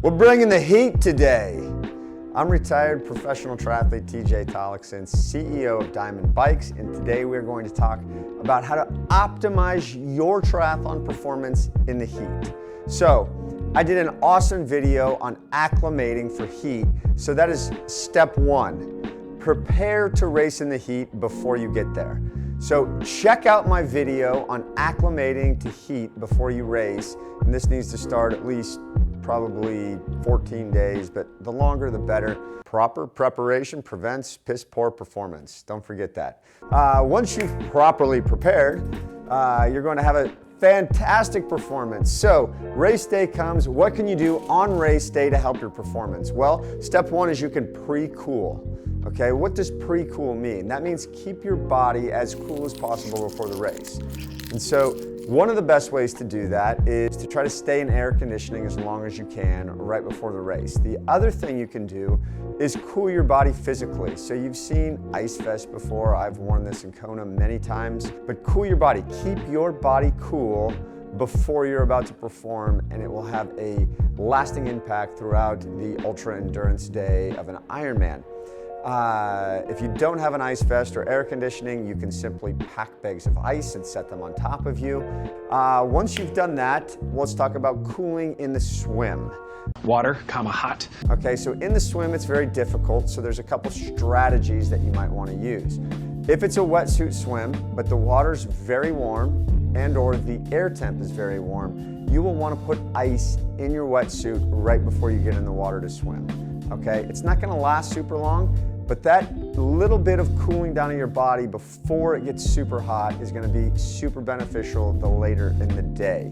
We're bringing the heat today. I'm retired professional triathlete TJ Tollakson, CEO of Dimond Bikes, and today we're going to talk about how to optimize your triathlon performance in the heat. So, I did an awesome video on acclimating for heat, so that is step one. Prepare to race in the heat before you get there. So check out my video on acclimating to heat before you race, and this needs to start at least probably 14 days, but the longer the better. Proper preparation prevents piss poor performance. Don't forget that. Once you've properly prepared, you're going to have a fantastic performance. So race day comes. What can you do on race day to help your performance? Well, step one is you can pre-cool. Okay, what does pre-cool mean? That means keep your body as cool as possible before the race. And so one of the best ways to do that is to try to stay in air conditioning as long as you can right before the race. The other thing you can do is cool your body physically. So you've seen Ice Vest before. I've worn this in Kona many times. But cool your body. Keep your body cool before you're about to perform, and it will have a lasting impact throughout the ultra endurance day of an Ironman. If you don't have an ice vest or air conditioning, you can simply pack bags of ice and set them on top of you. Once you've done that, let's talk about cooling in the swim. Water, hot. Okay, so in the swim, it's very difficult, so there's a couple strategies that you might want to use. If it's a wetsuit swim, but the water's very warm and or the air temp is very warm, you will want to put ice in your wetsuit right before you get in the water to swim. Okay, it's not going to last super long, but that little bit of cooling down in your body before it gets super hot is going to be super beneficial the later in the day.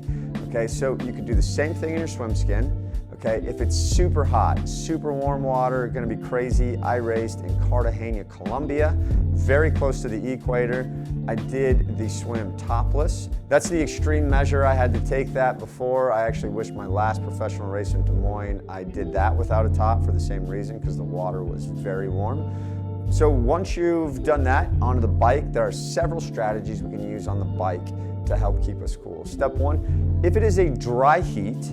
Okay, so you can do the same thing in your swim skin. Okay, if it's super hot, super warm water, going to be crazy. I raced in Cartagena, Colombia, very close to the equator. I did the swim topless. That's the extreme measure. I had to take that before. I actually wish my last professional race in Des Moines, I did that without a top for the same reason, because the water was very warm. So once you've done that, onto the bike, there are several strategies we can use on the bike to help keep us cool. Step one, if it is a dry heat,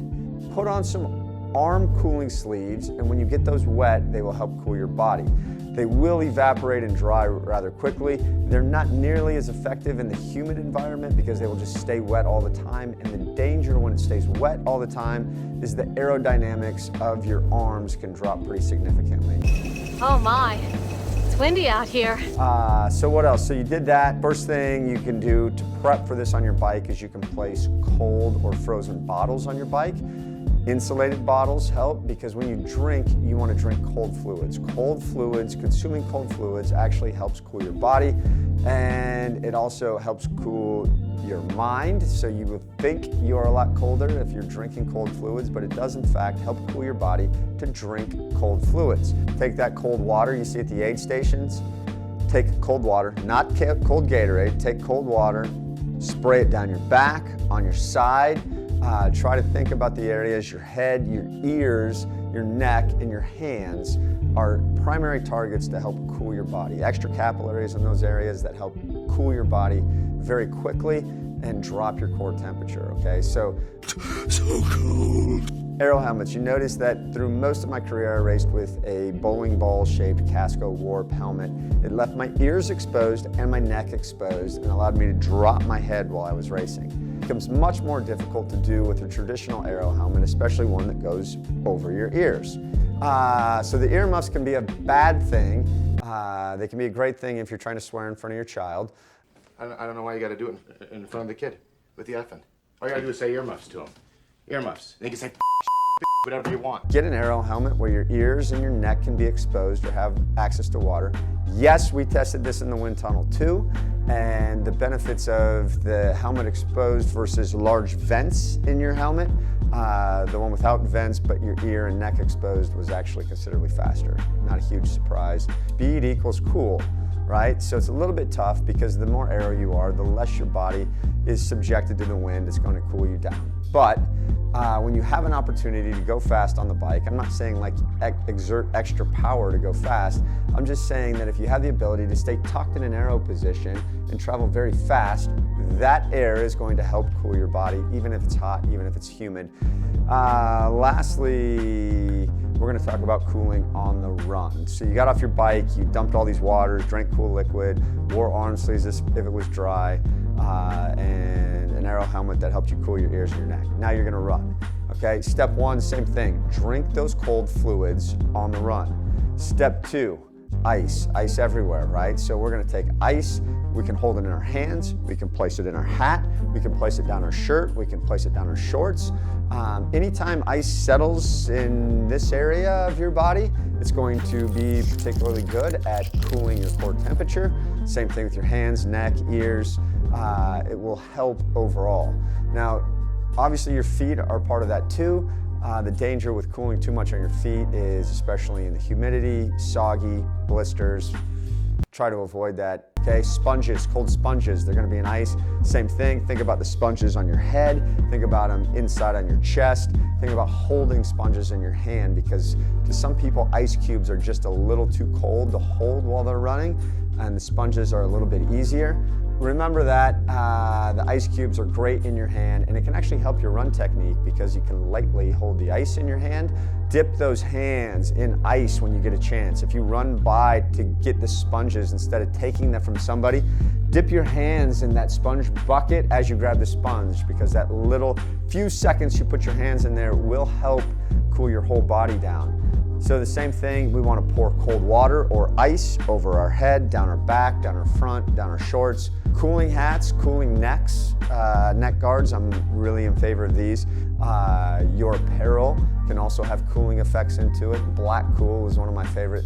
put on some arm cooling sleeves, and when you get those wet, they will help cool your body. They will evaporate and dry rather quickly. They're not nearly as effective in the humid environment because they will just stay wet all the time, and the danger when it stays wet all the time is the aerodynamics of your arms can drop pretty significantly. Oh my, it's windy out here. So what else? So you did that. First thing you can do to prep for this on your bike is you can place cold or frozen bottles on your bike. Insulated bottles help because when you drink, you want to drink cold fluids. Consuming cold fluids actually helps cool your body, and it also helps cool your mind. So you will think you're a lot colder if you're drinking cold fluids, but it does in fact help cool your body to drink cold fluids. Take that cold water you see at the aid stations. Take cold water, not cold Gatorade, take cold water, spray it down your back, on your side. Try to think about the areas, your head, your ears, your neck, and your hands are primary targets to help cool your body. Extra capillaries in those areas that help cool your body very quickly and drop your core temperature, okay? So cold. Aero helmets. You notice that through most of my career I raced with a bowling ball shaped Casco Warp helmet. It left my ears exposed and my neck exposed and allowed me to drop my head while I was racing. It becomes much more difficult to do with a traditional aero helmet, especially one that goes over your ears. So the earmuffs can be a bad thing. They can be a great thing if you're trying to swear in front of your child. I don't know why you got to do it in front of the kid with the effing. All you got to do is say earmuffs to him. Earmuffs. They can say whatever you want. Get an aero helmet where your ears and your neck can be exposed or have access to water. Yes, we tested this in the wind tunnel too, and the benefits of the helmet exposed versus large vents in your helmet, the one without vents but your ear and neck exposed was actually considerably faster. Not a huge surprise. Speed equals cool, right? So it's a little bit tough because the more aero you are, the less your body is subjected to the wind. It's going to cool you down. But when you have an opportunity to go fast on the bike, I'm not saying like exert extra power to go fast. I'm just saying that if you have the ability to stay tucked in an aero position and travel very fast, that air is going to help cool your body, even if it's hot, even if it's humid. Lastly, we're going to talk about cooling on the run. So you got off your bike, you dumped all these waters, drank cool liquid, wore arm sleeves if it was dry, and an aero helmet that helped you cool your ears and your neck. Now you're going to run. Okay, step one, same thing. Drink those cold fluids on the run. Step two, ice everywhere, right? So we're going to take ice, we can hold it in our hands, we can place it in our hat, we can place it down our shirt, we can place it down our shorts. Anytime ice settles in this area of your body, it's going to be particularly good at cooling your core temperature. Same thing with your hands, neck, ears. It will help overall. Now, obviously your feet are part of that too. The danger with cooling too much on your feet is, especially in the humidity, soggy, blisters. Try to avoid that. Okay, sponges, cold sponges, they're gonna be in ice. Same thing, think about the sponges on your head, think about them inside on your chest, think about holding sponges in your hand, because to some people, ice cubes are just a little too cold to hold while they're running, and the sponges are a little bit easier. Remember that the ice cubes are great in your hand, and it can actually help your run technique because you can lightly hold the ice in your hand. Dip those hands in ice when you get a chance. If you run by to get the sponges, instead of taking them from somebody, dip your hands in that sponge bucket as you grab the sponge, because that little few seconds you put your hands in there will help cool your whole body down. So the same thing, we want to pour cold water or ice over our head, down our back, down our front, down our shorts. Cooling hats, cooling necks, neck guards, I'm really in favor of these. Your apparel can also have cooling effects into it. Black Cool is one of my favorite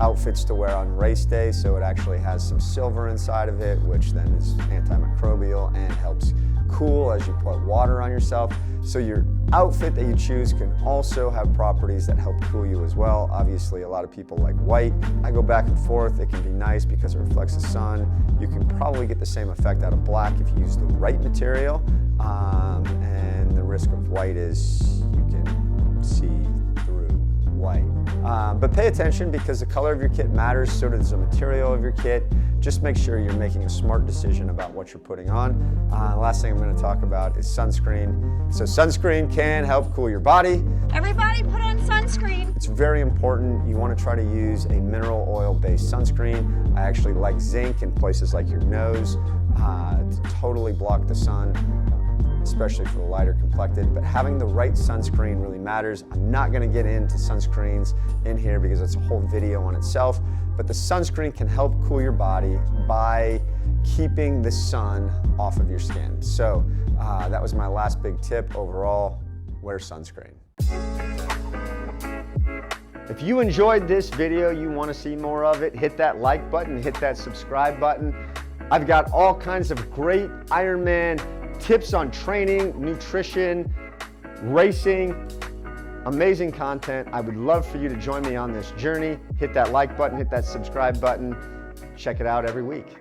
outfits to wear on race day, so it actually has some silver inside of it, which then is antimicrobial and helps cool as you put water on yourself. So your outfit that you choose can also have properties that help cool you as well. Obviously, a lot of people like white. I go back and forth. It can be nice because it reflects the sun. You can probably get the same effect out of black if you use the right material. And the risk of white is you can see through white. But pay attention, because the color of your kit matters, so does the material of your kit. Just make sure you're making a smart decision about what you're putting on. Last thing I'm going to talk about is sunscreen. So sunscreen can help cool your body. Everybody put on sunscreen. It's very important. You want to try to use a mineral oil-based sunscreen. I actually like zinc in places like your nose to totally block the sun, especially for the lighter complected, but having the right sunscreen really matters. I'm not gonna get into sunscreens in here because it's a whole video on itself, but the sunscreen can help cool your body by keeping the sun off of your skin. So that was my last big tip overall, wear sunscreen. If you enjoyed this video, you wanna see more of it, hit that like button, hit that subscribe button. I've got all kinds of great Ironman tips on training, nutrition, racing, amazing content. I would love for you to join me on this journey. Hit that like button, hit that subscribe button. Check it out every week.